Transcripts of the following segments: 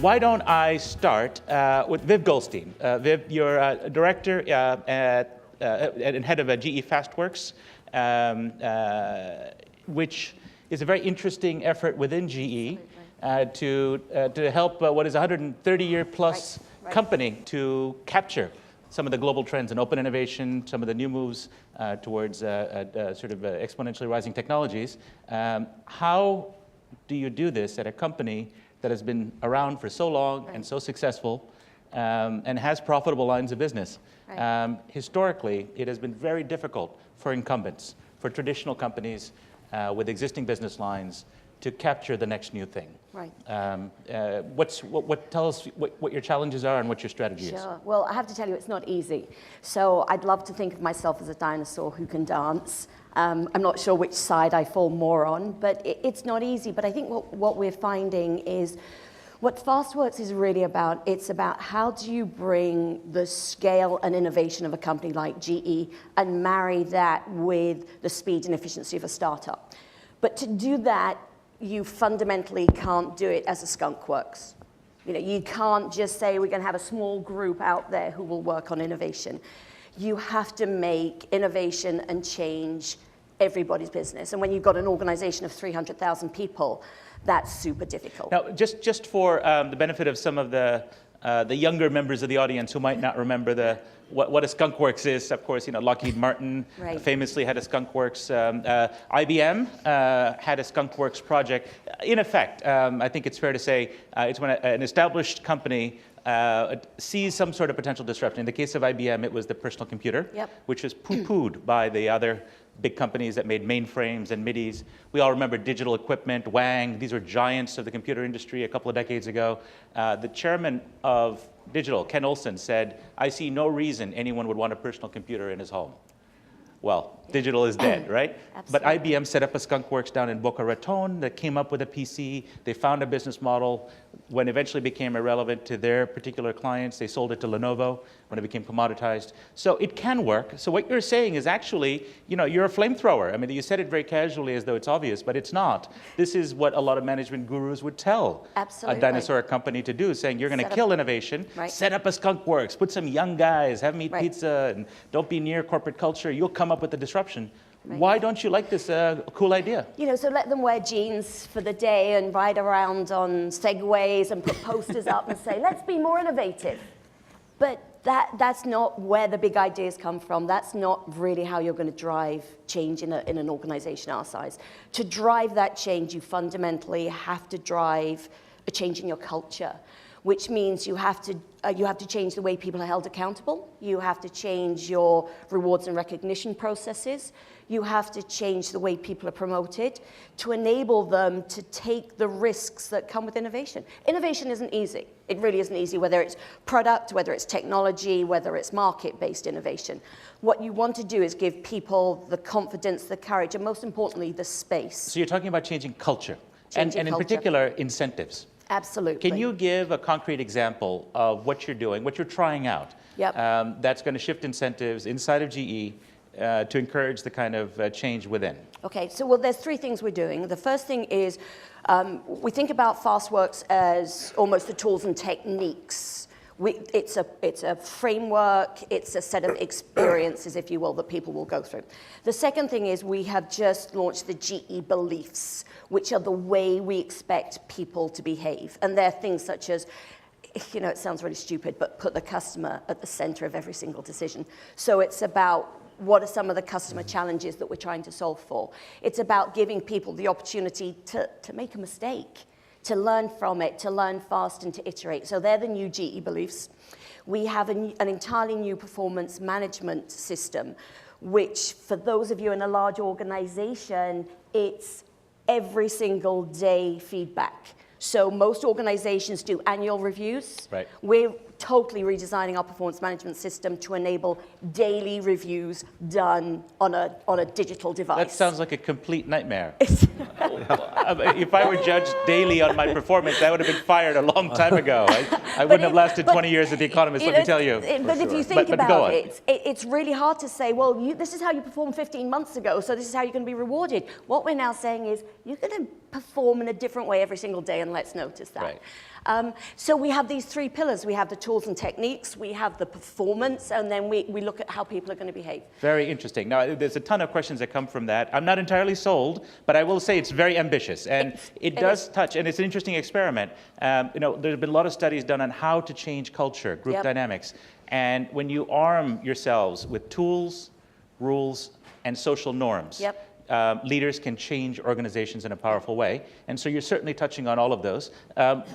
why don't I start with Viv Goldstein. Viv, you're a director and head of GE FastWorks, which is a very interesting effort within GE to help what is a 130-year plus company to capture some of the global trends in open innovation, some of the new moves towards sort of exponentially rising technologies. How do you do this at a company that has been around for so long and so successful and has profitable lines of business? Historically, it has been very difficult for incumbents, for traditional companies with existing business lines to capture the next new thing. Right. Tell us what your challenges are and what your strategy is. Sure. Well, I have to tell you, it's not easy. So I'd love to think of myself as a dinosaur who can dance. I'm not sure which side I fall more on, but it's not easy. But I think what we're finding is what FastWorks is really about. It's about how do you bring the scale and innovation of a company like GE and marry that with the speed and efficiency of a startup. But to do that, you fundamentally can't do it as a skunk works. You can't just say we're going to have a small group out there who will work on innovation. You have to make innovation and change everybody's business. And when you've got an organization of 300,000 people, that's super difficult. Now, just for the benefit of some of the younger members of the audience who might not remember what a skunk works is, of course, Lockheed Martin famously had a skunk works. IBM had a skunk works project. In effect, I think it's fair to say it's when an established company sees some sort of potential disruption. In the case of IBM, it was the personal computer, which was poo-pooed by the other big companies that made mainframes and MIDIs. We all remember Digital Equipment, Wang. These were giants of the computer industry a couple of decades ago. The chairman of Digital, Ken Olsen, said, "I see no reason anyone would want a personal computer in his home." Well, Digital is dead, right? But IBM set up a skunk works down in Boca Raton that came up with a PC. They found a business model. When it eventually became irrelevant to their particular clients, they sold it to Lenovo when it became commoditized. So it can work. So what you're saying is actually, you're a flamethrower. I mean, you said it very casually as though it's obvious, but it's not. This is what a lot of management gurus would tell a dinosaur company to do, saying you're going to kill innovation, set up a skunk works, put some young guys, have them eat pizza, and don't be near corporate culture. You'll come up with the disruption. Why don't you like this cool idea? So let them wear jeans for the day and ride around on Segways and put posters up and say, let's be more innovative. But that's not where the big ideas come from. That's not really how you're going to drive change in an organization our size. To drive that change, you fundamentally have to drive a change in your culture, which means you have to change the way people are held accountable. You have to change your rewards and recognition processes. You have to change the way people are promoted to enable them to take the risks that come with innovation. Innovation isn't easy. It really isn't easy, whether it's product, whether it's technology, whether it's market-based innovation. What you want to do is give people the confidence, the courage, and most importantly, the space. So you're talking about changing culture, and in particular, incentives. Absolutely. Can you give a concrete example of what you're doing, what you're trying out, that's going to shift incentives inside of GE to encourage the kind of change within? Okay, so there's three things we're doing. The first thing is we think about FastWorks as almost the tools and techniques. It's a framework, it's a set of experiences, if you will, that people will go through. The second thing is we have just launched the GE beliefs, which are the way we expect people to behave. And they're things such as, it sounds really stupid, but put the customer at the center of every single decision. So it's about what are some of the customer challenges that we're trying to solve for. It's about giving people the opportunity to make a mistake, to learn from it, to learn fast and to iterate. So they're the new GE beliefs. We have an entirely new performance management system, which for those of you in a large organization, it's every single day feedback. So most organizations do annual reviews. We're totally redesigning our performance management system to enable daily reviews done on a digital device. That sounds like a complete nightmare. If I were judged daily on my performance, I would have been fired a long time ago. I wouldn't have lasted 20 years at The Economist, let me tell you. But if you think about it, it's really hard to say, well, this is how you performed 15 months ago, so this is how you're going to be rewarded. What we're now saying is, you're going to perform in a different way every single day, and let's notice that. Right. So we have these three pillars. We have the tools and techniques, we have the performance, and then we look at how people are going to behave. Very interesting. Now, there's a ton of questions that come from that. I'm not entirely sold, but I will say it's very ambitious, and it does touch, and it's an interesting experiment. There's been a lot of studies done on how to change culture, group dynamics, and when you arm yourselves with tools, rules, and social norms, leaders can change organizations in a powerful way. And so you're certainly touching on all of those.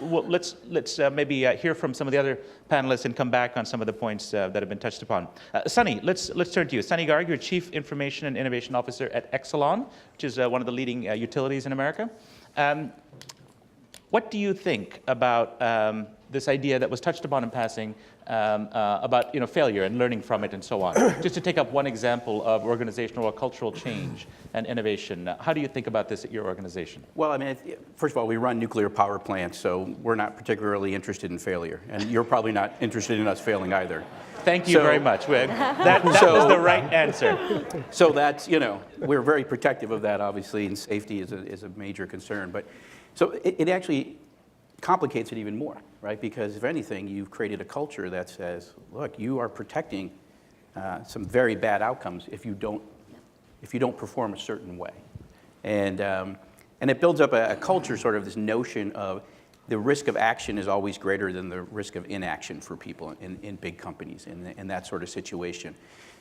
Let's maybe hear from some of the other panelists and come back on some of the points that have been touched upon. Sonny, let's turn to you. Sonny Garg, you're Chief Information and Innovation Officer at Exelon, which is one of the leading utilities in America. What do you think about this idea that was touched upon in passing about failure and learning from it and so on? Just to take up one example of organizational or cultural change and innovation, how do you think about this at your organization? Well, I mean, first of all, we run nuclear power plants, so we're not particularly interested in failure, and you're probably not interested in us failing either. Thank you very much. That was the right answer. So that's, we're very protective of that, obviously, and safety is a major concern. But so it actually complicates it even more, right? Because if anything, you've created a culture that says, look, you are protecting some very bad outcomes if you don't perform a certain way. And it builds up a culture, sort of this notion of the risk of action is always greater than the risk of inaction for people in big companies in that sort of situation.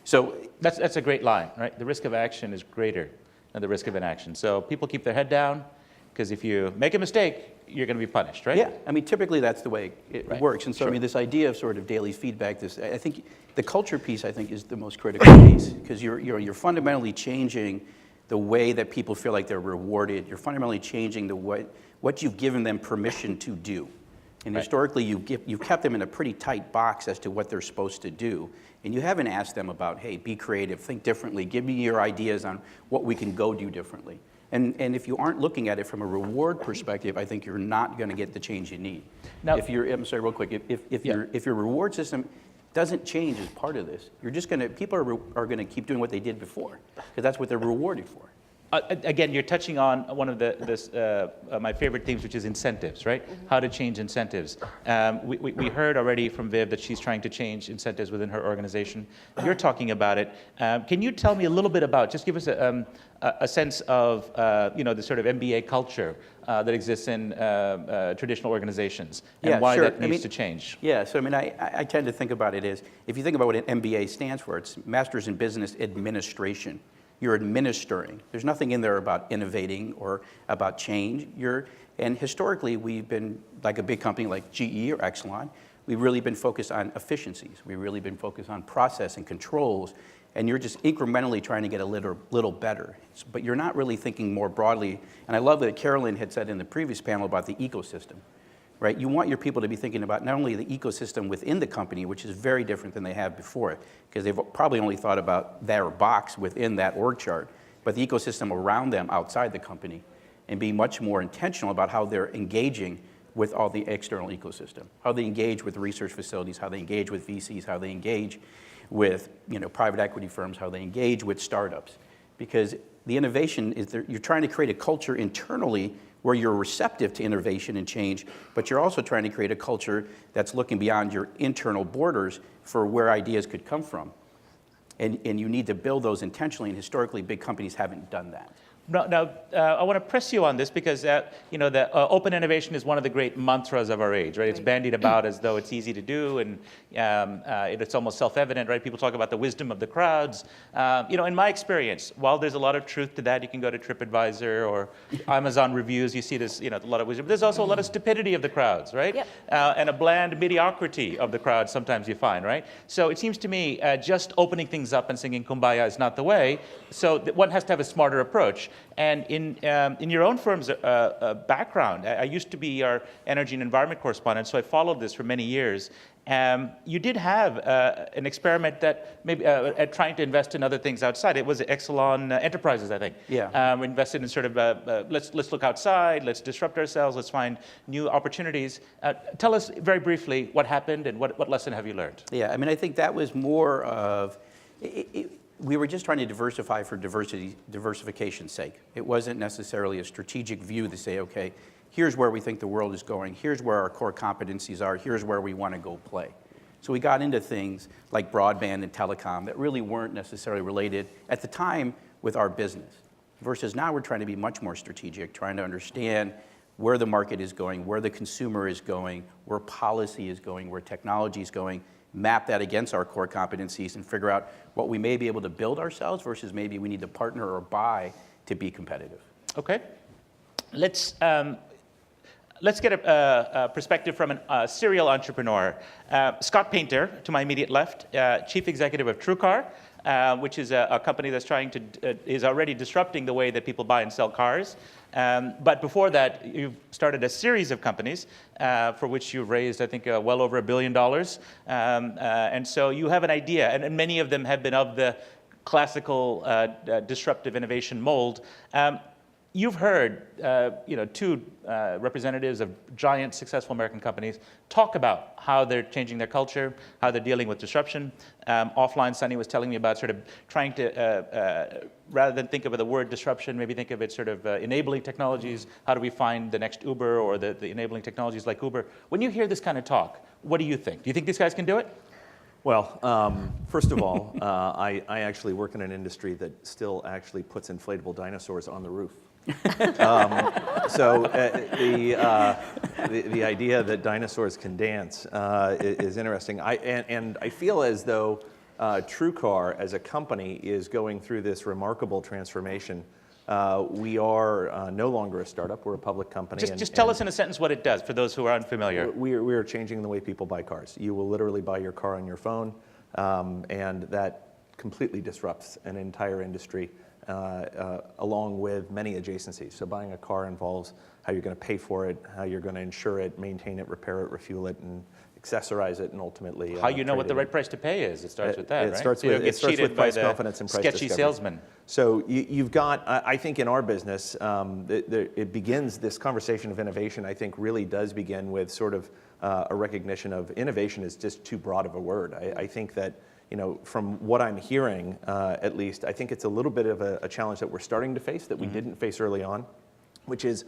So that's a great line, right? The risk of action is greater than the risk of inaction. So people keep their head down, because if you make a mistake, you're going to be punished, right? Yeah, I mean, typically that's the way it works. And so, I mean, this idea of sort of daily feedback, I think the culture piece, I think, is the most critical piece, because you're fundamentally changing the way that people feel like they're rewarded. You're fundamentally changing what you've given them permission to do. And historically, you've kept them in a pretty tight box as to what they're supposed to do. And you haven't asked them about, hey, be creative, think differently, give me your ideas on what we can go do differently. And if you aren't looking at it from a reward perspective, I think you're not going to get the change you need. Now, I'm sorry, real quick. If your reward system doesn't change as part of this, you're just people are going to keep doing what they did before, because that's what they're rewarded for. Again, you're touching on one of my favorite themes, which is incentives, right? Mm-hmm. How to change incentives. We heard already from Viv that she's trying to change incentives within her organization. You're talking about it. Can you tell me a little bit about, just give us a sense of the sort of MBA culture that exists in traditional organizations and why that needs to change? Yeah, so I mean, I tend to think about it as, if you think about what an MBA stands for, it's Masters in Business Administration. You're administering. There's nothing in there about innovating or about change. And historically, we've been, like a big company like GE or Exelon, we've really been focused on efficiencies. We've really been focused on process and controls, and you're just incrementally trying to get a little better. But you're not really thinking more broadly. And I love that Carolyn had said in the previous panel about the ecosystem, right? You want your people to be thinking about not only the ecosystem within the company, which is very different than they have before, because they've probably only thought about their box within that org chart, but the ecosystem around them outside the company, and be much more intentional about how they're engaging with all the external ecosystem, how they engage with research facilities, how they engage with VCs, how they engage with private equity firms, how they engage with startups. Because the innovation is you're trying to create a culture internally where you're receptive to innovation and change, but you're also trying to create a culture that's looking beyond your internal borders for where ideas could come from. And you need to build those intentionally, and historically, big companies haven't done that. Now, I want to press you on this because the open innovation is one of the great mantras of our age, right? It's bandied about as though it's easy to do, and it's almost self-evident, right? People talk about the wisdom of the crowds. In my experience, while there's a lot of truth to that, you can go to TripAdvisor or Amazon reviews, you see this, a lot of wisdom. But there's also a lot of stupidity of the crowds, right? Yep. And a bland mediocrity of the crowd sometimes you find, right? So it seems to me just opening things up and singing Kumbaya is not the way. So one has to have a smarter approach. And in your own firm's background, I used to be our energy and environment correspondent, so I followed this for many years. You did have an experiment that maybe at trying to invest in other things outside. It was Exelon Enterprises, I think. Yeah. We invested in sort of let's look outside, let's disrupt ourselves, let's find new opportunities. Tell us very briefly what happened and what lesson have you learned? Yeah, I mean, I think that was more of we were just trying to diversify for diversification's sake. It wasn't necessarily a strategic view to say, okay, here's where we think the world is going, here's where our core competencies are, here's where we want to go play. So we got into things like broadband and telecom that really weren't necessarily related at the time with our business. Versus now we're trying to be much more strategic, trying to understand where the market is going, where the consumer is going, where policy is going, where technology is going, map that against our core competencies and figure out what we may be able to build ourselves versus maybe we need to partner or buy to be competitive. Okay. Let's get a perspective from a serial entrepreneur. Scott Painter, to my immediate left, Chief Executive of TrueCar, which is a company that's is already disrupting the way that people buy and sell cars. But before that, you've started a series of companies for which you've raised, I think, well over $1 billion. And so you have an idea, and many of them have been of the classical disruptive innovation mold. You've heard, two representatives of giant, successful American companies talk about how they're changing their culture, how they're dealing with disruption. Offline, Sonny was telling me about sort of trying to, rather than think of the word disruption, maybe think of it sort of enabling technologies. How do we find the next Uber or the enabling technologies like Uber? When you hear this kind of talk, what do you think? Do you think these guys can do it? Well, first of all, I actually work in an industry that still actually puts inflatable dinosaurs on the roof. So the idea that dinosaurs can dance is interesting. And I feel as though TrueCar as a company is going through this remarkable transformation. We are no longer a startup, we're a public company. Just tell us in a sentence what it does for those who are unfamiliar. We are changing the way people buy cars. You will literally buy your car on your phone, and that completely disrupts an entire industry. Along with many adjacencies. So buying a car involves how you're going to pay for it, how you're going to insure it, maintain it, repair it, refuel it, and accessorize it, and ultimately how you know what the right price to pay is. It starts with that, right? It starts with price confidence and price sketchy discovery. salesman. So you've got, I think in our business, it begins, this conversation of innovation, I think really does begin with sort of a recognition of innovation is just too broad of a word. I think that, from what I'm hearing, at least, I think it's a little bit of a challenge that we're starting to face that we didn't face early on, which is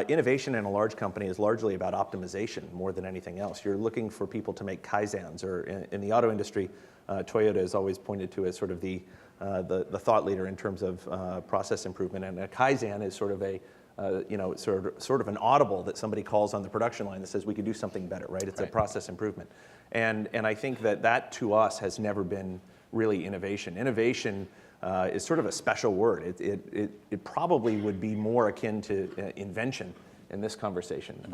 innovation in a large company is largely about optimization more than anything else. You're looking for people to make kaizens, or in the auto industry, Toyota is always pointed to as sort of the thought leader in terms of process improvement, and a kaizen is sort of a sort of an audible that somebody calls on the production line that says we could do something better, right? It's a process improvement. And I think that to us has never been really innovation. Innovation is sort of a special word. It probably would be more akin to invention in this conversation.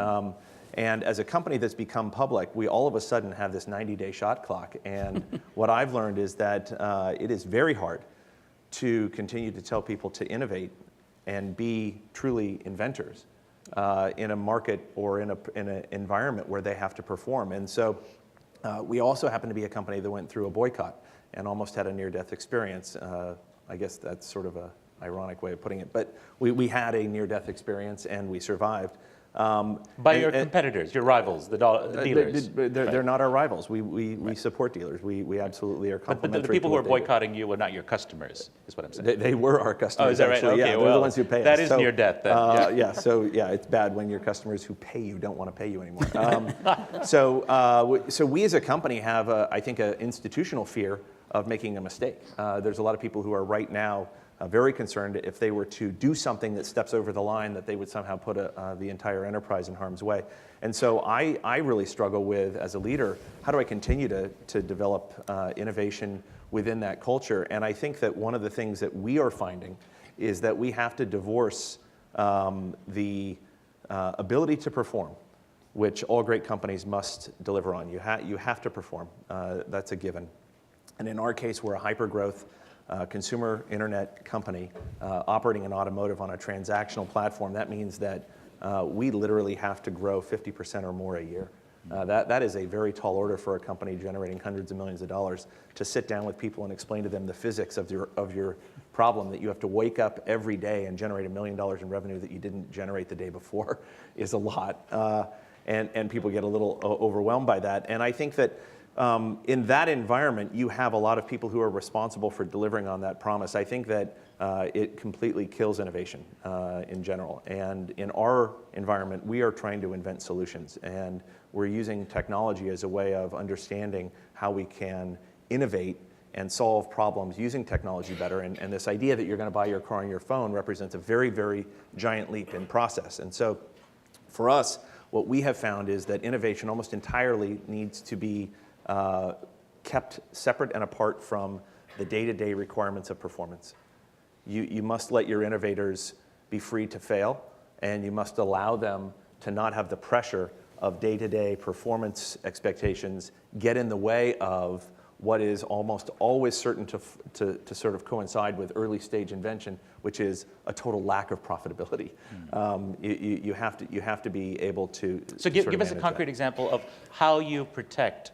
And as a company that's become public, we all of a sudden have this 90-day shot clock. And what I've learned is that it is very hard to continue to tell people to innovate and be truly inventors in a market or in an environment where they have to perform. And so we also happen to be a company that went through a boycott and almost had a near-death experience. I guess that's sort of an ironic way of putting it, but we had a near-death experience and we survived. By your competitors, your rivals, the dealers. They're not our rivals. We support dealers. We absolutely are complementary. But the people who are boycotting you were not your customers, is what I'm saying. They were our customers. Oh, is that right? Actually. Okay, yeah, well, they're the ones who pay us. That is near death then. Yeah, it's bad when your customers who pay you don't want to pay you anymore. So we as a company have, I think, an institutional fear of making a mistake. There's a lot of people who are right now very concerned if they were to do something that steps over the line that they would somehow put the entire enterprise in harm's way. And so I really struggle with, as a leader, how do I continue to develop innovation within that culture? And I think that one of the things that we are finding is that we have to divorce the ability to perform, which all great companies must deliver on. You have to perform. That's a given. And in our case, we're a hyper-growth consumer internet company operating in automotive on a transactional platform. That means that we literally have to grow 50% or more a year. That is a very tall order for a company generating hundreds of millions of dollars to sit down with people and explain to them the physics of your problem, that you have to wake up every day and generate $1 million in revenue that you didn't generate the day before is a lot. And people get a little overwhelmed by that. And I think that in that environment, you have a lot of people who are responsible for delivering on that promise. I think that it completely kills innovation in general. And in our environment, we are trying to invent solutions. And we're using technology as a way of understanding how we can innovate and solve problems using technology better. And this idea that you're going to buy your car on your phone represents a very, very giant leap in process. And so for us, what we have found is that innovation almost entirely needs to be kept separate and apart from the day-to-day requirements of performance. You must let your innovators be free to fail, and you must allow them to not have the pressure of day-to-day performance expectations get in the way of what is almost always certain to sort of coincide with early stage invention, which is a total lack of profitability. You have to be able to. So give us a concrete example of how you protect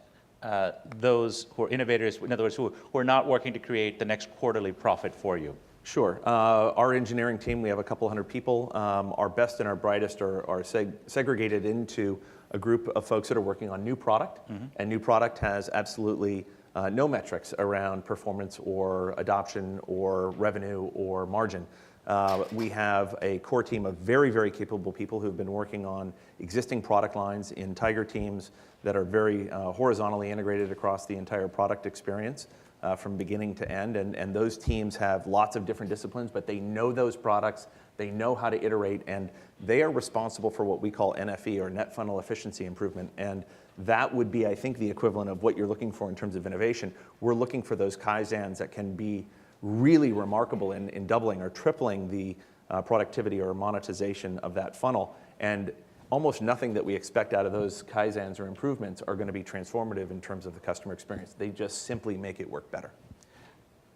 those who are innovators, in other words, who are not working to create the next quarterly profit for you. Sure. Our engineering team, we have a couple hundred people. Our best and our brightest are segregated into a group of folks that are working on new product, and new product has absolutely no metrics around performance or adoption or revenue or margin. We have a core team of very, very capable people who've been working on existing product lines in Tiger teams that are very horizontally integrated across the entire product experience from beginning to end. And those teams have lots of different disciplines, but they know those products, they know how to iterate, and they are responsible for what we call NFE, or net funnel efficiency improvement. And that would be, I think, the equivalent of what you're looking for in terms of innovation. We're looking for those kaizens that can be really remarkable in doubling or tripling the productivity or monetization of that funnel. And almost nothing that we expect out of those kaizens or improvements are going to be transformative in terms of the customer experience. They just simply make it work better.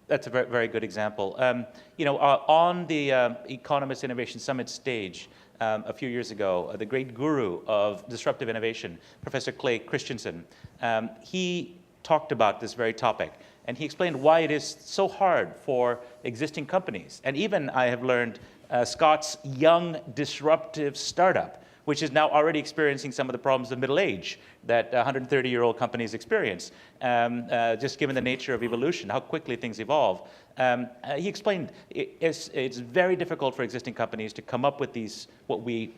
That's a very, very good example. On the Economist Innovation Summit stage a few years ago, the great guru of disruptive innovation, Professor Clay Christensen, he talked about this very topic. And he explained why it is so hard for existing companies. And even, I have learned, Scott's young disruptive startup, which is now already experiencing some of the problems of middle age that 130-year-old companies experience, just given the nature of evolution, how quickly things evolve. He explained it's very difficult for existing companies to come up with these, what we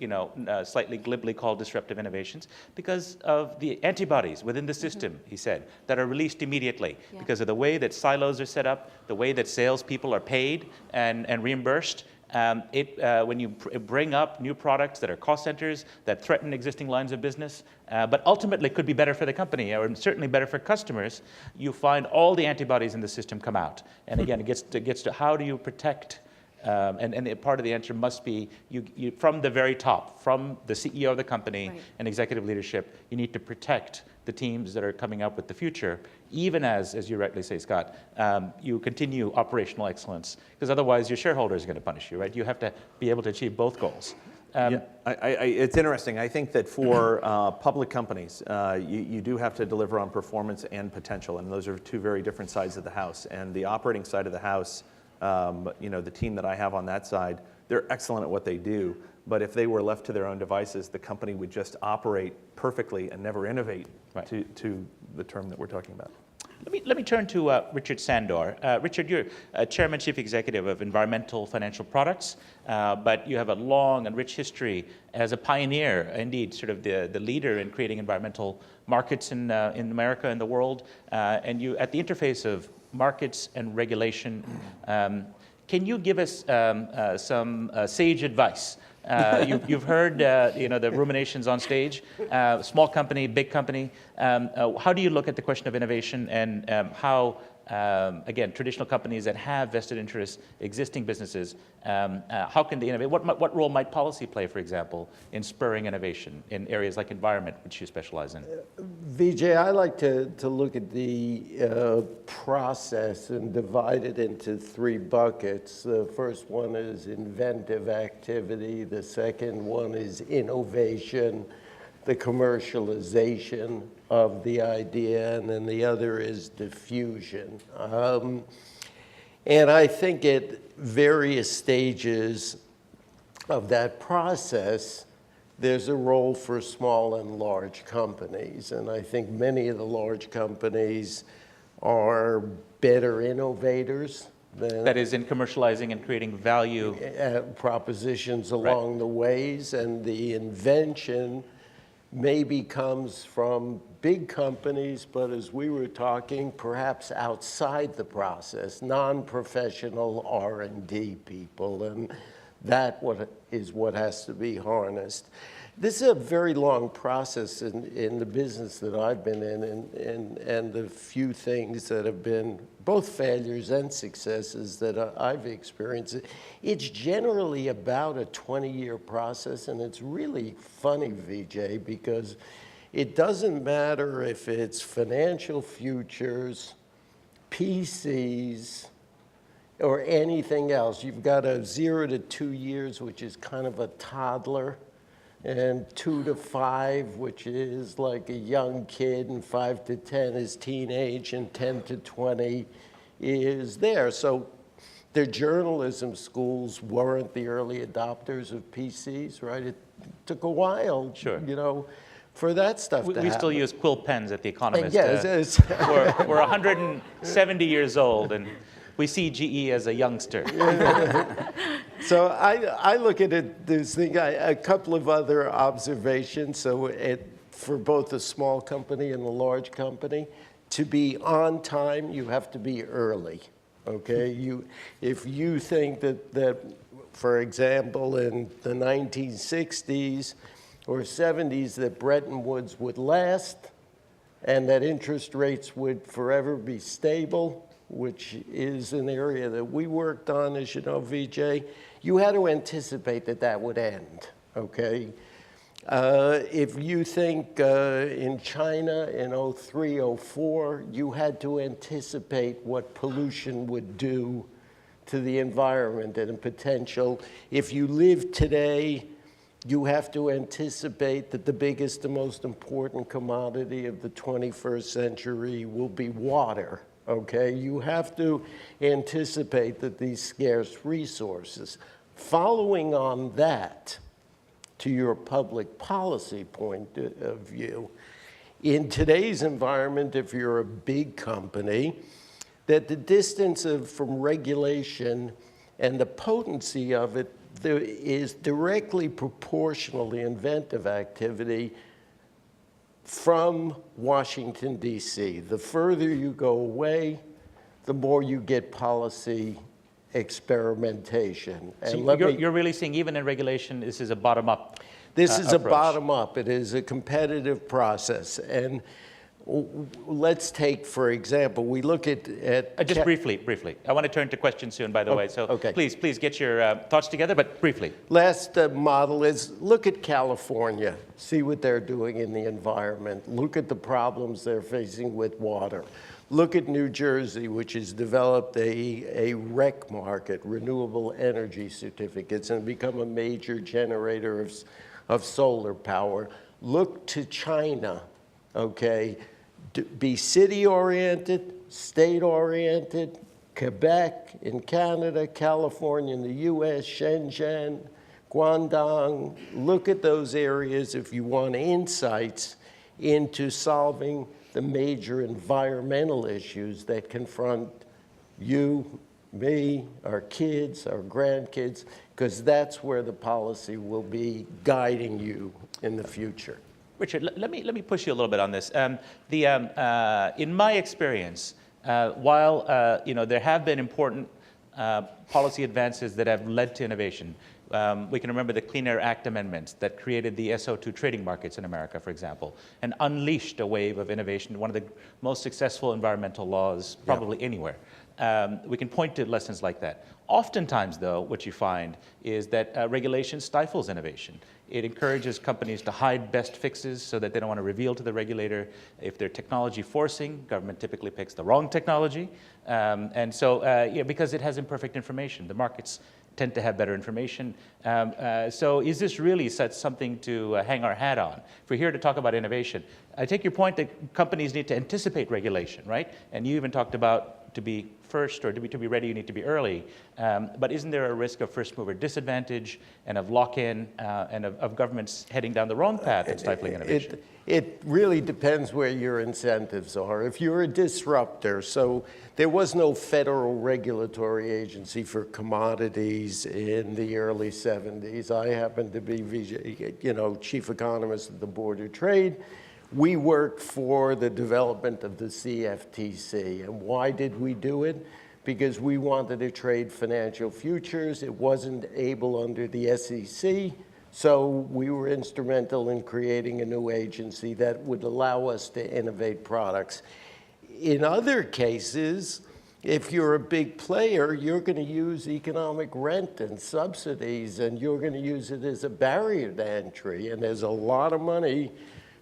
slightly glibly call disruptive innovations, because of the antibodies within the system, he said, that are released immediately, because of the way that silos are set up, the way that salespeople are paid and reimbursed. When you bring up new products that are cost centers, that threaten existing lines of business, but ultimately could be better for the company, or certainly better for customers, you find all the antibodies in the system come out. And again, it gets to how do you protect, and part of the answer must be, you from the very top, from the CEO of the company and executive leadership, you need to protect the teams that are coming up with the future, even as you rightly say, Scott, you continue operational excellence, because otherwise your shareholders are going to punish you, right? You have to be able to achieve both goals. It's interesting. I think that for public companies, you do have to deliver on performance and potential, and those are two very different sides of the house. And the operating side of the house, the team that I have on that side, they're excellent at what they do. But if they were left to their own devices, the company would just operate perfectly and never innovate, to the term that we're talking about. Let me turn to Richard Sandor. Richard, you're Chairman, Chief Executive of Environmental Financial Products, but you have a long and rich history as a pioneer, indeed, sort of the leader in creating environmental markets in America and the world, and you at the interface of markets and regulation. Can you give us some sage advice? You've heard the ruminations on stage, small company, big company. How do you look at the question of innovation, and how, again, traditional companies that have vested interests, existing businesses, how can they innovate? What role might policy play, for example, in spurring innovation in areas like environment, which you specialize in? Vijay, I like to look at the process and divide it into three buckets. The first one is inventive activity. The second one is innovation, the commercialization of the idea, and then the other is diffusion. And I think at various stages of that process, there's a role for small and large companies. And I think many of the large companies are better innovators than That is in commercializing and creating value. propositions along the ways, and the invention maybe comes from big companies, but as we were talking, perhaps outside the process, non-professional R&D people, and that is what has to be harnessed. This is a very long process in the business that I've been in, and the few things that have been both failures and successes that I've experienced. It's generally about a 20-year process, and it's really funny, Vijay, because it doesn't matter if it's financial futures, PCs, or anything else. You've got a 0 to 2 years, which is kind of a toddler, and 2 to 5, which is like a young kid, and 5 to 10 is teenage, and 10 to 20 is there. So their journalism schools weren't the early adopters of PCs, right? It took a while, Sure. you know, for that stuff to happen. We still use quill pens at the Economist. Yes, We're 170 years old, and we see GE as a youngster. So I look at it, this thing, a couple of other observations. So for both a small company and a large company, to be on time, you have to be early, okay? If you think that, for example, in the 1960s or 70s, that Bretton Woods would last and that interest rates would forever be stable, which is an area that we worked on, as you know, Vijay, you had to anticipate that that would end, okay? If you think in China in 03, 04, you had to anticipate what pollution would do to the environment and a potential. If you live today, you have to anticipate that the biggest and most important commodity of the 21st century will be water. Okay, you have to anticipate that these scarce resources. Following on that, to your public policy point of view, in today's environment, if you're a big company, that the distance from regulation and the potency of it is directly proportional to inventive activity from Washington, D.C. The further you go away, the more you get policy experimentation. So And you're really seeing, even in regulation, this is a bottom-up this is approach. a bottom-up. It is a competitive process. And let's take, for example, we look at just briefly. I want to turn to questions soon, by the way. So okay. please get your thoughts together, but briefly. Last model is look at California, see what they're doing in the environment. Look at the problems they're facing with water. Look at New Jersey, which has developed a REC market, renewable energy certificates, and become a major generator of solar power. Look to China, okay? Be city-oriented, state-oriented, Quebec in Canada, California in the US, Shenzhen, Guangdong. Look at those areas if you want insights into solving the major environmental issues that confront you, me, our kids, our grandkids, because that's where the policy will be guiding you in the future. Richard, let me push you a little bit on this. In my experience, while there have been important policy advances that have led to innovation, we can remember the Clean Air Act amendments that created the SO2 trading markets in America, for example, and unleashed a wave of innovation, one of the most successful environmental laws probably anywhere. We can point to lessons like that. Oftentimes, though, what you find is that regulation stifles innovation. It encourages companies to hide best fixes so that they don't want to reveal to the regulator. If they're technology forcing, government typically picks the wrong technology. And so, because it has imperfect information, the markets tend to have better information. So is this really something to hang our hat on? If we're here to talk about innovation, I take your point that companies need to anticipate regulation, right? And you even talked about to be first, or to be ready, you need to be early. But isn't there a risk of first mover disadvantage and of lock-in and of governments heading down the wrong path and stifling innovation? It really depends where your incentives are. If you're a disruptor, so there was no federal regulatory agency for commodities in the early 70s. I happened to be Vijay, chief economist at the Board of Trade. We worked for the development of the CFTC. And why did we do it? Because we wanted to trade financial futures. It wasn't able under the SEC. So we were instrumental in creating a new agency that would allow us to innovate products. In other cases, if you're a big player, you're going to use economic rent and subsidies, and you're going to use it as a barrier to entry. And there's a lot of money.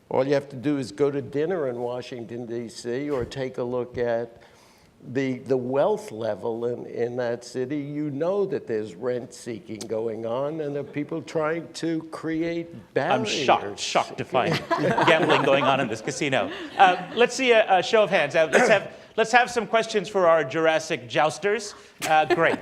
All you have to do is go to dinner in Washington, D.C., or take a look at the wealth level in that city. You know that there's rent seeking going on, and there are people trying to create barriers. I'm shocked to find gambling going on in this casino. Let's see a show of hands. Let's have some questions for our Jurassic jousters. Great.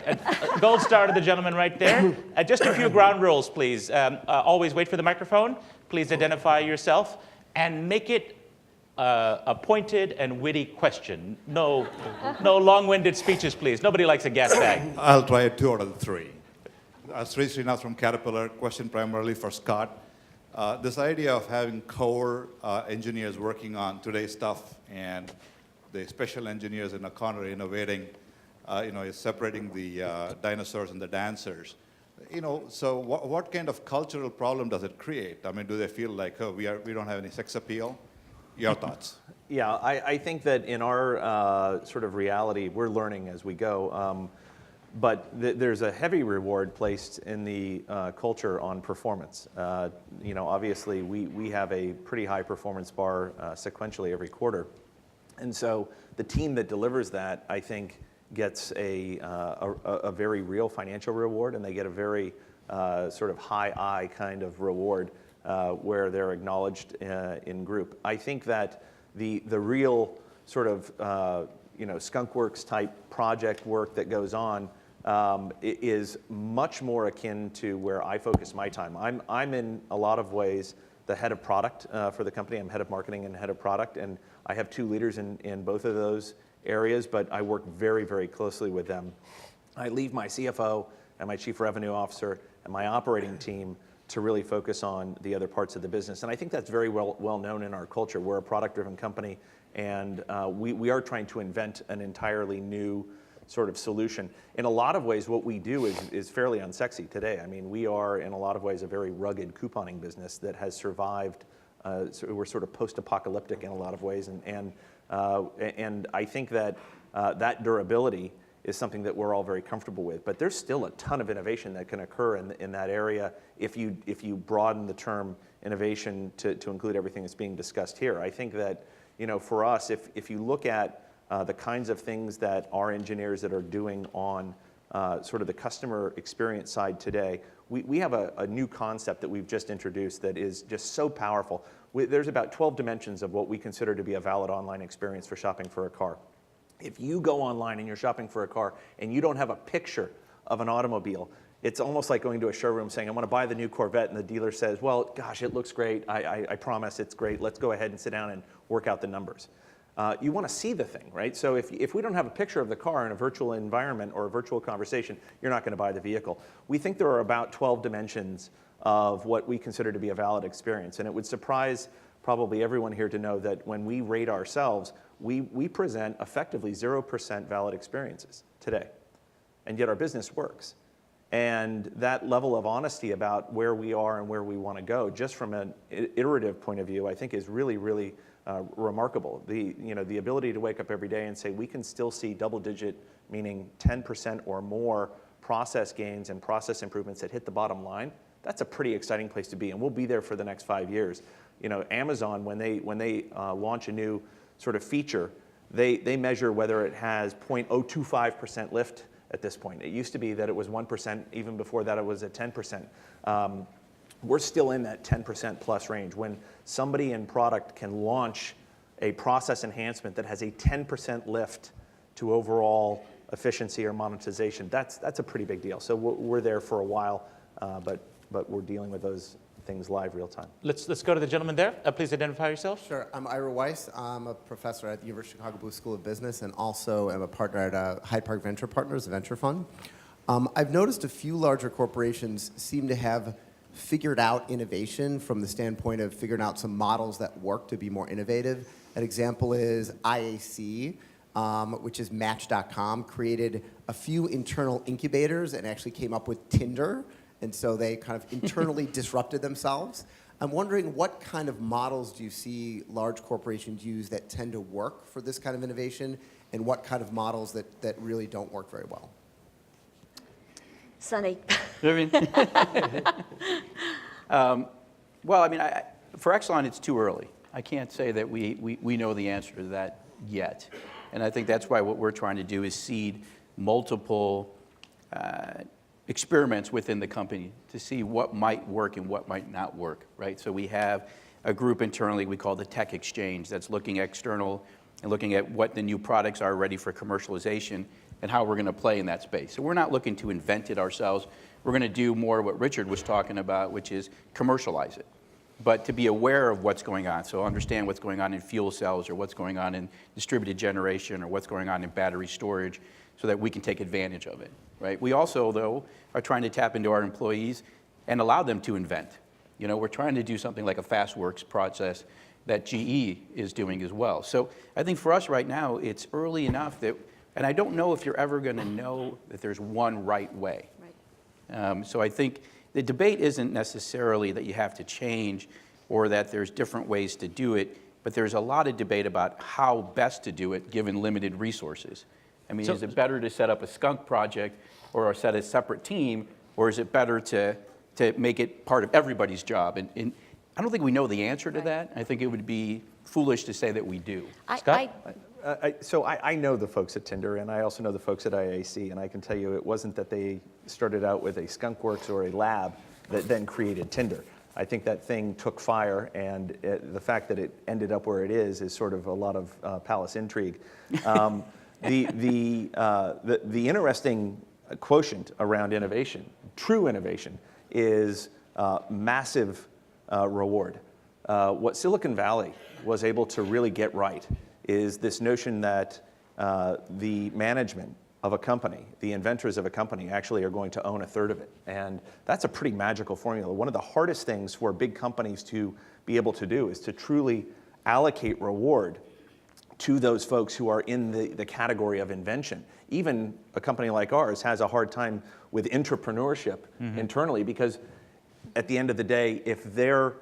Gold star to the gentleman right there. Just a few ground rules, please. Always wait for the microphone. Please identify yourself and make it a pointed and witty question. No long-winded speeches, please. Nobody likes a gas bag. I'll try 2 out of the 3. Sri Srinath from Caterpillar. Question primarily for Scott. This idea of having core engineers working on today's stuff and the special engineers in a corner innovating, is separating the dinosaurs and the dancers. So what kind of cultural problem does it create? I mean, do they feel like, we don't have any sex appeal? Your thoughts? Yeah, I think that in our sort of reality, we're learning as we go. But there's a heavy reward placed in the culture on performance. Obviously, we have a pretty high performance bar sequentially every quarter. And so the team that delivers that, I think, gets a very real financial reward, and they get a very sort of high I kind of reward where they're acknowledged in group. I think that the real sort of skunkworks type project work that goes on is much more akin to where I focus my time. I'm in a lot of ways the head of product for the company. I'm head of marketing and head of product, and I have 2 leaders in both of those areas, but I work very, very closely with them. I leave my CFO and my chief revenue officer and my operating team to really focus on the other parts of the business. And I think that's very well known in our culture. We're a product-driven company, and we are trying to invent an entirely new sort of solution. In a lot of ways, what we do is fairly unsexy today. I mean, we are, in a lot of ways, a very rugged couponing business that has survived. So we're sort of post-apocalyptic in a lot of ways, and I think that that durability is something that we're all very comfortable with. But there's still a ton of innovation that can occur in that area if you broaden the term innovation to include everything that's being discussed here. I think that for us, if you look at the kinds of things that our engineers that are doing on sort of the customer experience side today, we have a new concept that we've just introduced that is just so powerful. There's about 12 dimensions of what we consider to be a valid online experience for shopping for a car. If you go online and you're shopping for a car and you don't have a picture of an automobile, it's almost like going to a showroom saying, I want to buy the new Corvette, and the dealer says, well, gosh, it looks great. I promise it's great. Let's go ahead and sit down and work out the numbers. You want to see the thing, right? So if we don't have a picture of the car in a virtual environment or a virtual conversation, you're not going to buy the vehicle. We think there are about 12 dimensions of what we consider to be a valid experience. And it would surprise probably everyone here to know that when we rate ourselves, we present effectively 0% valid experiences today. And yet our business works. And that level of honesty about where we are and where we want to go, just from an iterative point of view, I think is really, really remarkable. The ability to wake up every day and say we can still see double-digit, meaning 10% or more process gains and process improvements that hit the bottom line. That's a pretty exciting place to be, and we'll be there for the next 5 years. Amazon, when they launch a new sort of feature, they measure whether it has 0.025% lift at this point. It used to be that it was 1%. Even before that, it was at 10%. We're still in that 10% plus range. When somebody in product can launch a process enhancement that has a 10% lift to overall efficiency or monetization, that's a pretty big deal. So we're there for a while, but we're dealing with those things live real time. Let's go to the gentleman there. Please identify yourself. Sure. I'm Ira Weiss. I'm a professor at the University of Chicago Booth School of Business and also am a partner at Hyde Park Venture Partners, a venture fund. I've noticed a few larger corporations seem to have figured out innovation from the standpoint of figuring out some models that work to be more innovative. An example is IAC, which is Match.com, created a few internal incubators and actually came up with Tinder. And so they kind of internally disrupted themselves. I'm wondering what kind of models do you see large corporations use that tend to work for this kind of innovation, and what kind of models that really don't work very well? Sonny. Vivienne? Well, I mean, for Exelon, it's too early. I can't say that we know the answer to that yet. And I think that's why what we're trying to do is seed multiple experiments within the company to see what might work and what might not work, right? So we have a group internally we call the Tech Exchange that's looking external and looking at what the new products are ready for commercialization and how we're going to play in that space. So we're not looking to invent it ourselves. We're going to do more what Richard was talking about, which is commercialize it, but to be aware of what's going on. So understand what's going on in fuel cells or what's going on in distributed generation or what's going on in battery storage so that we can take advantage of it, right? We also, though, are trying to tap into our employees and allow them to invent. You know, we're trying to do something like a FastWorks process that GE is doing as well. So I think for us right now, it's early enough that, and I don't know if you're ever going to know that there's one right way. Right. So I think the debate isn't necessarily that you have to change or that there's different ways to do it, but there's a lot of debate about how best to do it given limited resources. I mean, is it better to set up a skunk project or set a separate team, or is it better to make it part of everybody's job? And I don't think we know the answer to that. I think it would be foolish to say that we do. Scott? So I know the folks at Tinder, and I also know the folks at IAC, and I can tell you it wasn't that they started out with a skunkworks or a lab that then created Tinder. I think that thing took fire, and the fact that it ended up where it is sort of a lot of palace intrigue. The interesting quotient around innovation, true innovation, is massive reward. What Silicon Valley was able to really get right is this notion that the management of a company, the inventors of a company, actually are going to own a third of it. And that's a pretty magical formula. One of the hardest things for big companies to be able to do is to truly allocate reward to those folks who are in the category of invention. Even a company like ours has a hard time with entrepreneurship internally, because at the end of the day, if their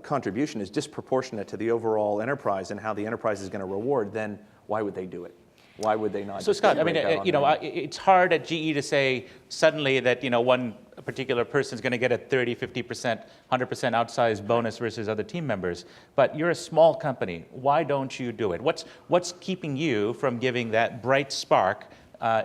contribution is disproportionate to the overall enterprise and how the enterprise is going to reward, then why would they do it? Why would they not? So Scott, I mean, it's hard at GE to say suddenly that, one particular person is going to get a 30, 50%, 100% outsized bonus versus other team members. But you're a small company. Why don't you do it? What's keeping you from giving that bright spark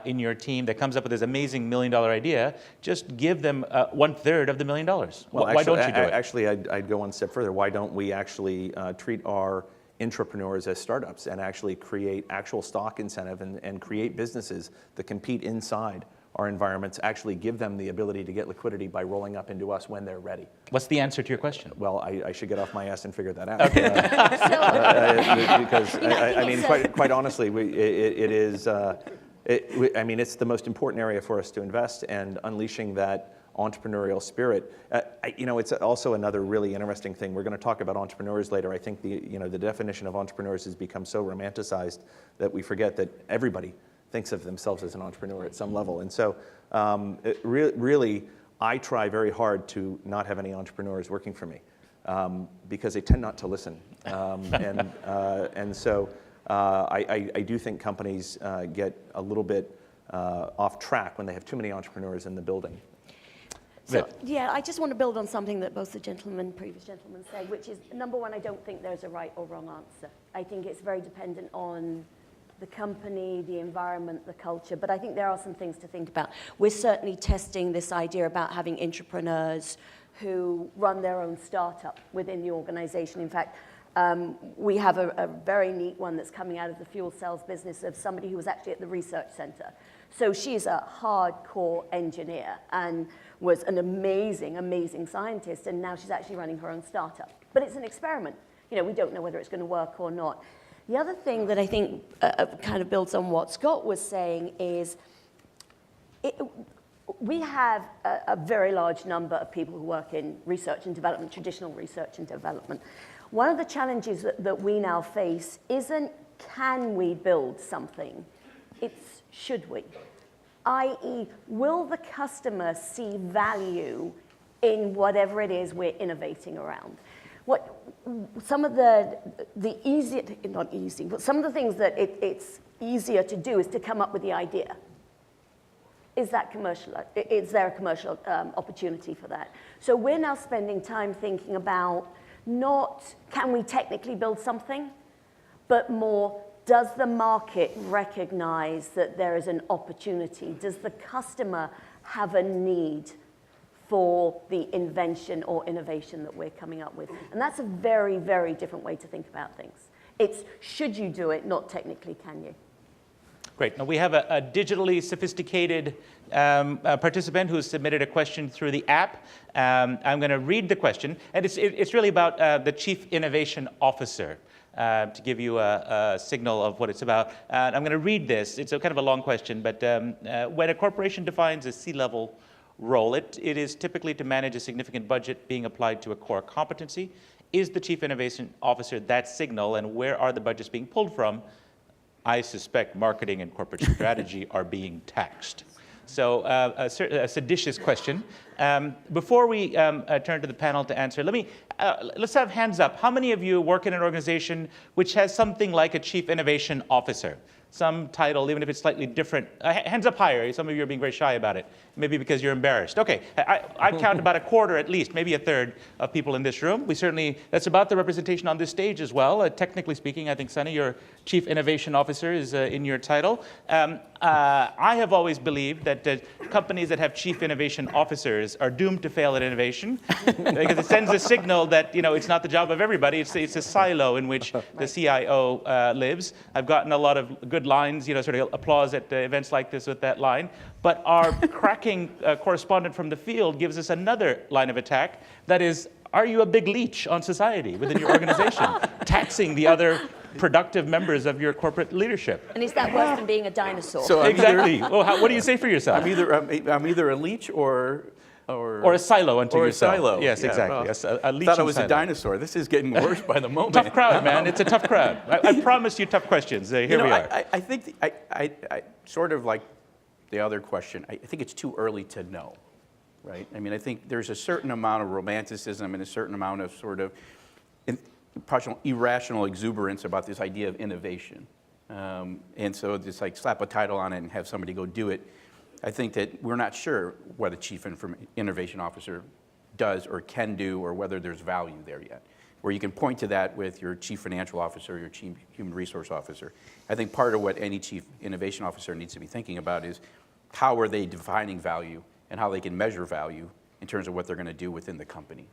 in your team that comes up with this amazing $1 million idea? Just give them 1/3 of the $1 million. Well, why don't you do it? Actually, I'd go one step further. Why don't we actually treat our entrepreneurs as startups and actually create actual stock incentive and create businesses that compete inside our environments, actually give them the ability to get liquidity by rolling up into us when they're ready? What's the answer to your question? Well, I should get off my ass and figure that out. Okay. Because, I mean, quite honestly, it's the most important area for us to invest, and unleashing that entrepreneurial spirit. It's also another really interesting thing. We're going to talk about entrepreneurs later. I think the definition of entrepreneurs has become so romanticized that we forget that everybody thinks of themselves as an entrepreneur at some level. And so really, I try very hard to not have any entrepreneurs working for me because they tend not to listen. And so I do think companies get a little bit off track when they have too many entrepreneurs in the building. So, yeah, I just want to build on something that both the previous gentlemen said, which is, number one, I don't think there's a right or wrong answer. I think it's very dependent on the company, the environment, the culture, but I think there are some things to think about. We're certainly testing this idea about having entrepreneurs who run their own startup within the organization. In fact, We have a very neat one that's coming out of the fuel cells business of somebody who was actually at the research center. So she's a hardcore engineer and was an amazing, amazing scientist, and now she's actually running her own startup. But it's an experiment. You know, we don't know whether it's going to work or not. The other thing that I think kind of builds on what Scott was saying is we have a very large number of people who work in research and development, traditional research and development. One of the challenges that we now face isn't can we build something, it's should we? i.e., will the customer see value in whatever it is we're innovating around? Some of the easier, not easy, but some of the things that it's easier to do is to come up with the idea. Is that commercial? Is there a commercial opportunity for that? So we're now spending time thinking about not can we technically build something, but more, does the market recognize that there is an opportunity? Does the customer have a need for the invention or innovation that we're coming up with? And that's a very, very different way to think about things. It's should you do it, not technically can you. Great. Now we have a digitally sophisticated participant who's submitted a question through the app. I'm going to read the question, and it's really about the Chief Innovation Officer. To give you a signal of what it's about. I'm going to read this. It's a kind of a long question, but when a corporation defines a C-level role, it is typically to manage a significant budget being applied to a core competency. Is the Chief Innovation Officer that signal, and where are the budgets being pulled from? I suspect marketing and corporate strategy are being taxed. So a seditious question. Before we turn to the panel to answer, let's have hands up. How many of you work in an organization which has something like a Chief Innovation Officer? Some title, even if it's slightly different. Hands up higher. Some of you are being very shy about it. Maybe because you're embarrassed. Okay, I count about a quarter at least, maybe a third of people in this room. That's about the representation on this stage as well. Technically speaking, I think, Sonny, your Chief Innovation Officer is in your title. I have always believed that companies that have Chief Innovation Officers are doomed to fail at innovation because it sends a signal that it's not the job of everybody. It's a silo in which the CIO lives. I've gotten a lot of good lines, sort of applause at events like this with that line. But our cracking correspondent from the field gives us another line of attack. That is, are you a big leech on society within your organization, taxing the other productive members of your corporate leadership? And is that worse than being a dinosaur? So exactly. Well, what do you say for yourself? I'm either a leech or a silo unto yourself. Or a silo. Yes, yeah, exactly. Well, Yes, a leech. I thought I was silo. a dinosaur. This is getting worse by the moment. Tough crowd, man. It's a tough crowd. I promised you tough questions. Here we are. I think I sort of like the other question. I think it's too early to know, right? I mean, I think there's a certain amount of romanticism and a certain amount of sort of irrational exuberance about this idea of innovation. And so just like slap a title on it and have somebody go do it. I think that we're not sure what a Chief Innovation Officer does or can do or whether there's value there yet. Where you can point to that with your Chief Financial Officer, your Chief Human Resource Officer. I think part of what any Chief Innovation Officer needs to be thinking about is how are they defining value and how they can measure value in terms of what they're going to do within the company.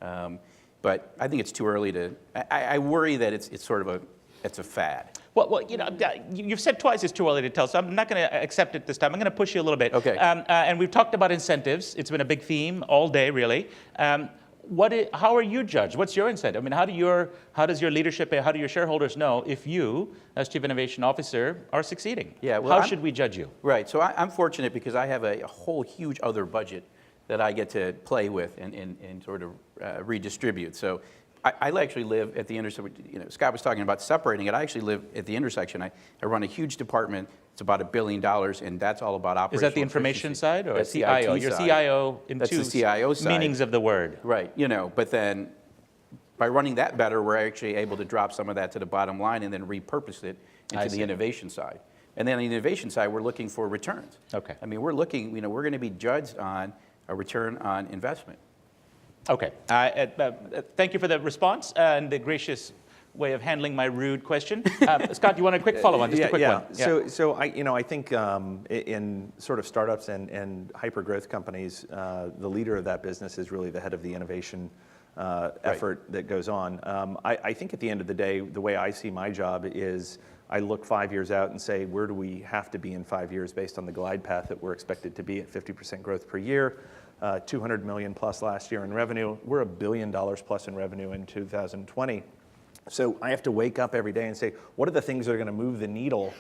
But I think it's too early to, I worry that it's sort of it's a fad. Well, you've said twice it's too early to tell, so I'm not going to accept it this time. I'm going to push you a little bit. Okay. And we've talked about incentives. It's been a big theme all day, really. How are you judged? What's your incentive? I mean, how does your leadership, how do your shareholders know if you, as Chief Innovation Officer, are succeeding? Yeah. Well, how should we judge you? Right. So I'm fortunate because I have a whole huge other budget that I get to play with and sort of redistribute. So I actually live at the intersection. Scott was talking about separating it. I actually live at the intersection. I run a huge department. It's about $1 billion, and that's all about operational. Is that the information efficiency. side or that's CIO? The IT You're side. CIO in That's two the CIO side. meanings of the word. Right. But then by running that better, we're actually able to drop some of that to the bottom line and then repurpose it into the innovation side. And then on the innovation side, we're looking for returns. Okay. I mean, we're looking. We're going to be judged on a return on investment. Okay. Thank you for the response and the gracious way of handling my rude question. Scott, you want a quick follow-on? Just a quick one. Yeah. So I think in sort of startups and hyper-growth companies, the leader of that business is really the head of the innovation effort that goes on. I think at the end of the day, the way I see my job is I look 5 years out and say, where do we have to be in 5 years based on the glide path that we're expected to be at 50% growth per year, 200 million plus last year in revenue. We're $1 billion plus in revenue in 2020. So I have to wake up every day and say, what are the things that are going to move the needle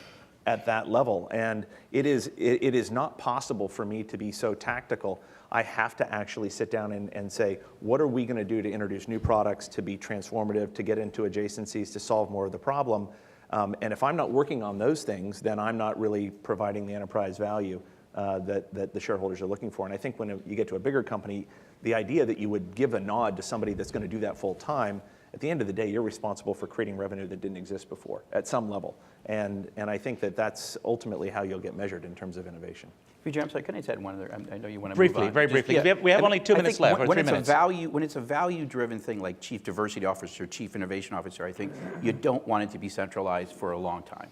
at that level? And it is not possible for me to be so tactical. I have to actually sit down and say, what are we going to do to introduce new products, to be transformative, to get into adjacencies, to solve more of the problem? And if I'm not working on those things, then I'm not really providing the enterprise value that the shareholders are looking for. And I think when you get to a bigger company, the idea that you would give a nod to somebody that's going to do that full time, at the end of the day, you're responsible for creating revenue that didn't exist before at some level. And I think that that's ultimately how you'll get measured in terms of innovation. Vijay, I'm sorry, can I just add one other? I know you want to Briefly, move on. very briefly. We have only 2 minutes left, or 3 minutes. When it's a value-driven thing like chief diversity officer, chief innovation officer, I think you don't want it to be centralized for a long time.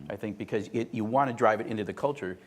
I think because you want to drive it into the culture.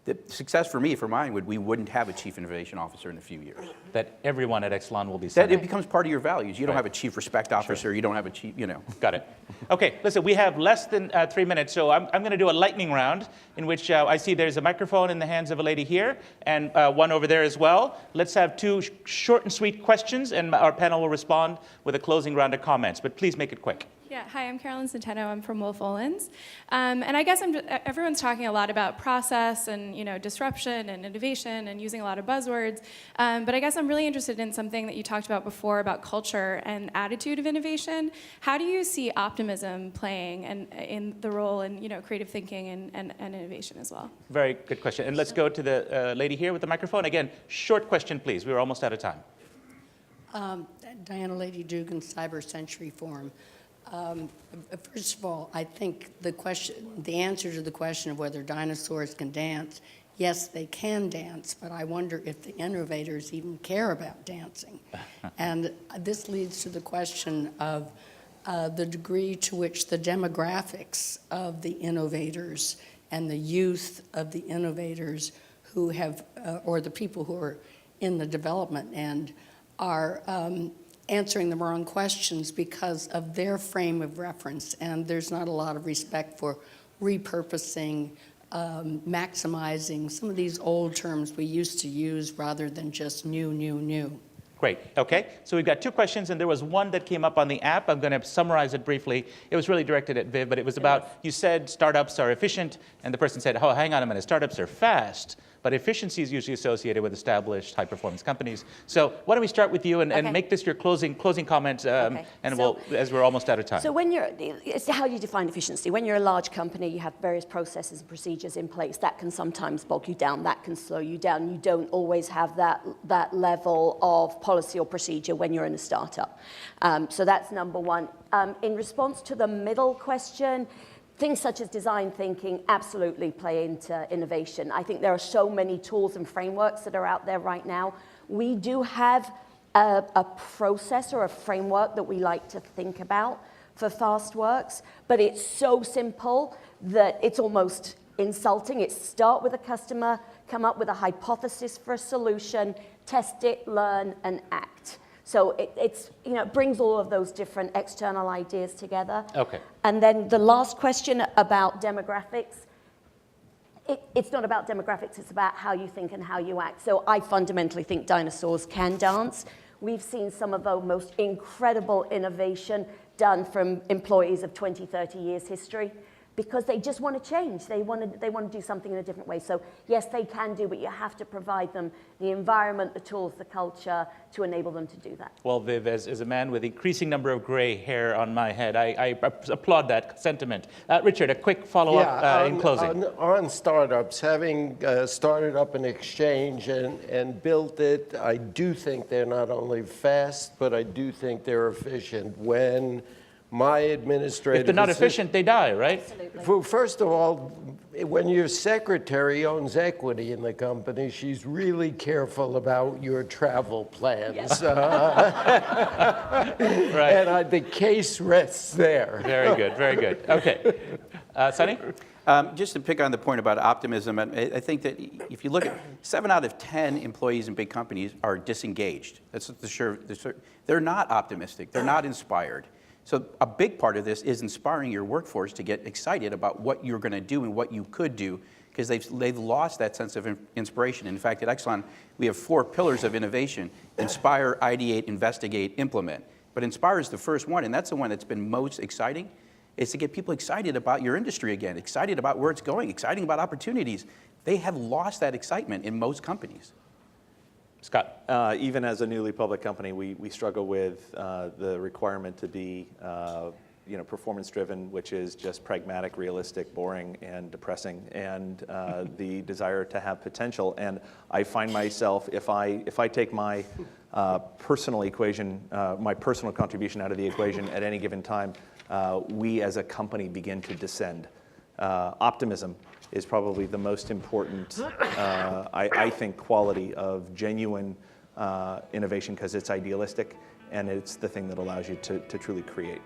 The success for me, for mine, we wouldn't have a chief innovation officer in a few years. That everyone at Exelon will be That centered. it becomes part of your values. You don't have a chief respect officer. You don't have a chief, Got it. Okay, listen, we have less than 3 minutes, so I'm going to do a lightning round in which I see there's a microphone in the hands of a lady here and one over there as well. Let's have 2 short and sweet questions, and our panel will respond with a closing round of comments, but please make it quick. Yeah, hi, I'm Carolyn Centeno. I'm from Wolf Olins. And I guess everyone's talking a lot about process and disruption and innovation and using a lot of buzzwords. But I guess I'm really interested in something that you talked about before about culture and attitude of innovation. How do you see optimism playing in the role in creative thinking and innovation as well? Very good question. And let's go to the lady here with the microphone. Again, short question, please. We're almost out of time. Diana Lady Dugan, Cyber Century Forum. First of all, I think the answer to the question of whether dinosaurs can dance, yes, they can dance, but I wonder if the innovators even care about dancing. And this leads to the question of the degree to which the demographics of the innovators and the youth of the innovators who have, or the people who are in the development end, are answering the wrong questions because of their frame of reference, and there's not a lot of respect for repurposing, maximizing some of these old terms we used to use rather than just new. Great. Okay. So we've got 2 questions, and there was one that came up on the app. I'm going to summarize it briefly. It was really directed at Viv, but it was about, you said startups are efficient, and the person said, oh, hang on a minute, startups are fast. But efficiency is usually associated with established high-performance companies. So why don't we start with you and make this your closing comment, and as we're almost out of time. So it's how you define efficiency. When you're a large company, you have various processes and procedures in place. That can sometimes bog you down. That can slow you down. You don't always have that level of policy or procedure when you're in a startup. So that's number one. In response to the middle question, things such as design thinking absolutely play into innovation. I think there are so many tools and frameworks that are out there right now. We do have a process or a framework that we like to think about for FastWorks, but it's so simple that it's almost insulting. It's start with a customer, come up with a hypothesis for a solution, test it, learn, and act. So it brings all of those different external ideas together. Okay. And then the last question about demographics, it's not about demographics, it's about how you think and how you act. So I fundamentally think dinosaurs can dance. We've seen some of the most incredible innovation done from employees of 20, 30 years history, because they just want to change. They want to do something in a different way. So yes, they can do, but you have to provide them the environment, the tools, the culture to enable them to do that. Well, Viv, as a man with increasing number of gray hair on my head, I applaud that sentiment. Richard, a quick follow-up in closing. On startups, having started up an exchange and built it, I do think they're not only fast, but I do think they're efficient. When my administrative If they're not efficient, they die, right? Absolutely. Well, first of all, when your secretary owns equity in the company, she's really careful about your travel plans. Right. And the case rests there. Very good, very good. Okay. Sonny? Just to pick on the point about optimism, I think that if you look at 7 out of 10 employees in big companies are disengaged. That's they're not optimistic. They're not inspired. So a big part of this is inspiring your workforce to get excited about what you're going to do and what you could do, because they've lost that sense of inspiration. In fact, at Exelon, we have 4 pillars of innovation: inspire, ideate, investigate, implement. But inspire is the first one, and that's the one that's been most exciting. Is to get people excited about your industry again, excited about where it's going, excited about opportunities. They have lost that excitement in most companies. Scott. Even as a newly public company, we struggle with the requirement to be performance-driven, which is just pragmatic, realistic, boring, and depressing, and the desire to have potential. And I find myself, if I take my personal equation, my personal contribution out of the equation at any given time, we as a company begin to descend. Optimism is probably the most important, I think, quality of genuine innovation, because it's idealistic and it's the thing that allows you to truly create.